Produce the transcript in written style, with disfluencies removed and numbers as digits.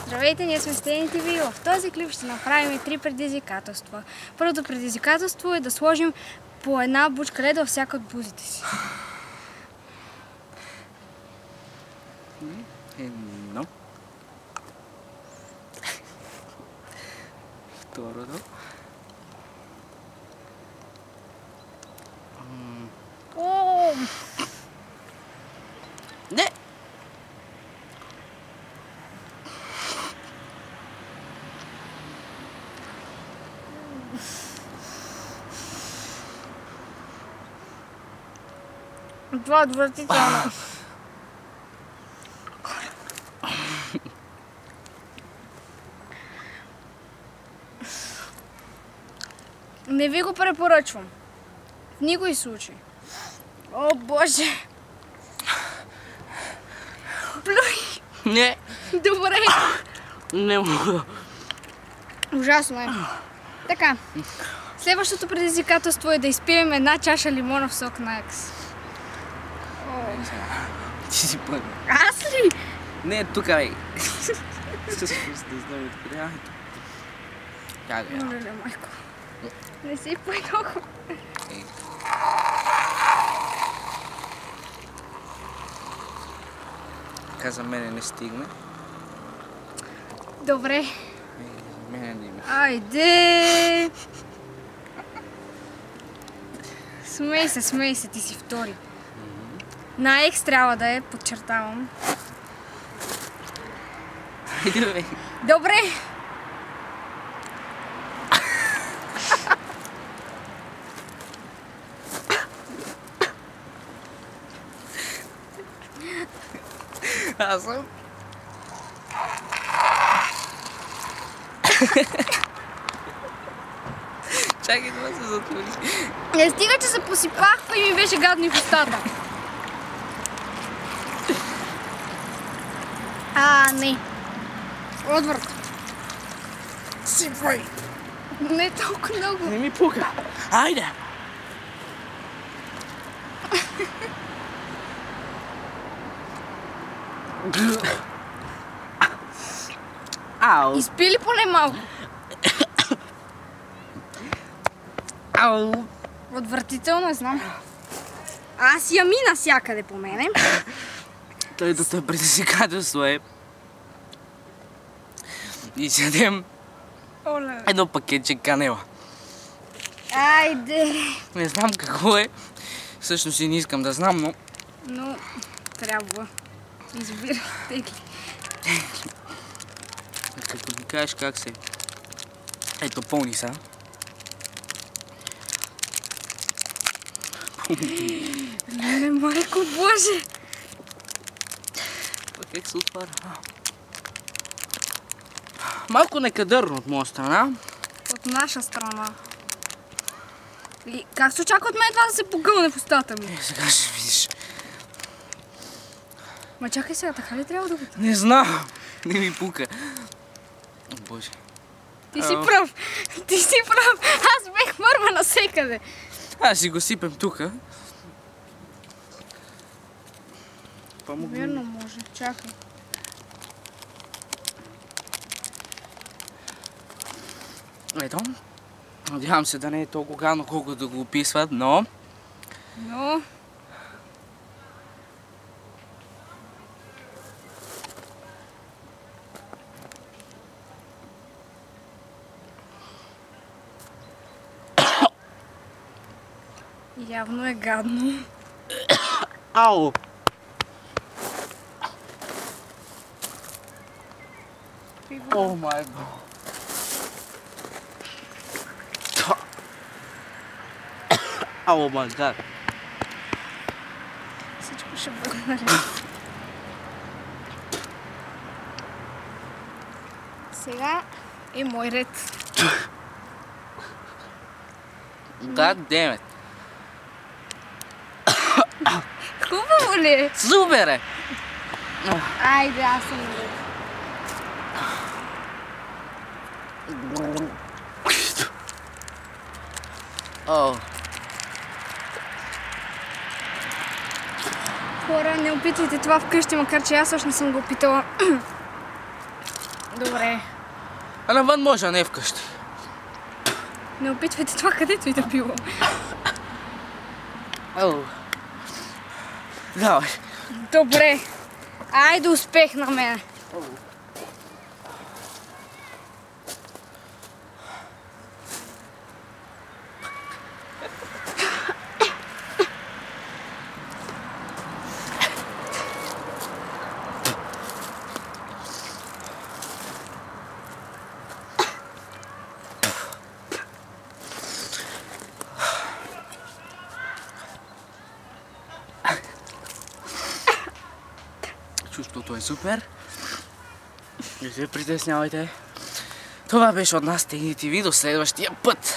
Здравейте, ние сме Стени ТВ и в този клип ще направим 3 предизвикателства. Първото предизвикателство е да сложим по една бучка лед във всяка от бузите си. Едно. Второто. О! Не! Това е отвратително. Не ви го препоръчвам. В никой случай. О, Боже! Плюй! Не! Добре! Не мога. Ужасно е. Така. Следващото предизвикателство е да изпием една чаша лимонов сок на Акс. Ти си първи. Аз ли? Не, тук, бе. Всъщност не знам откъде. Чакай. Моля, майко. Не си по-много. Така за мене не стигна. Добре. За мене не има. Айде! Смей се, ти си втори. На Екс трябва да е, подчертавам. Хайде, бе. Добре! Аз съм. Чакай, това се затвори. Не стига, че се посипах, и ми беше гадно и в устата. Не. Отвърт. Сипвай! Не толкова много. Не ми пука. Айде! Ау! Изпи ли поне малко? Ау! Отвратително, знам. Аз я мина всякъде по мене. Третото е предизвикателство е и си ядем едно пакетче канела. Айде. Не знам какво е. Всъщност и не искам да знам, но... Но трябва. Избирай, тегли. Като ми кажеш как се... Ето, пълни са. Не, майко, Боже! Как се отваря? Малко некадърно от моя страна. От наша страна. И как се очаква от мен това да се погълне в устата ми? Сега ще видиш. Ма чакай сега, така ли трябва да го... Не знам. Не ми пука. О, Боже. Ти си прав. Ти си прав. Аз бех мърва насекъде. Аз си го сипем тука. Верно може. Чакай. Ето. Надявам се да не е толкова гадно, колкото да го описват, но... Но... Явно е гадно. Ау! О май гад! О май гад! Всичко ще бъде наред. Сега е мой ред. God damn it! Хубаво ли е? Супер е! Айде, аз съм ред. О! Хора, не опитвайте това вкъщи, макар че аз още не съм го опитала. Добре. А навън може, а не вкъщи. Не опитвайте това където и да било. Давай. Добре. Айде успех на мене. Чувството е супер. Не се притеснявайте. Това беше от нас, стигнете ви до следващия път.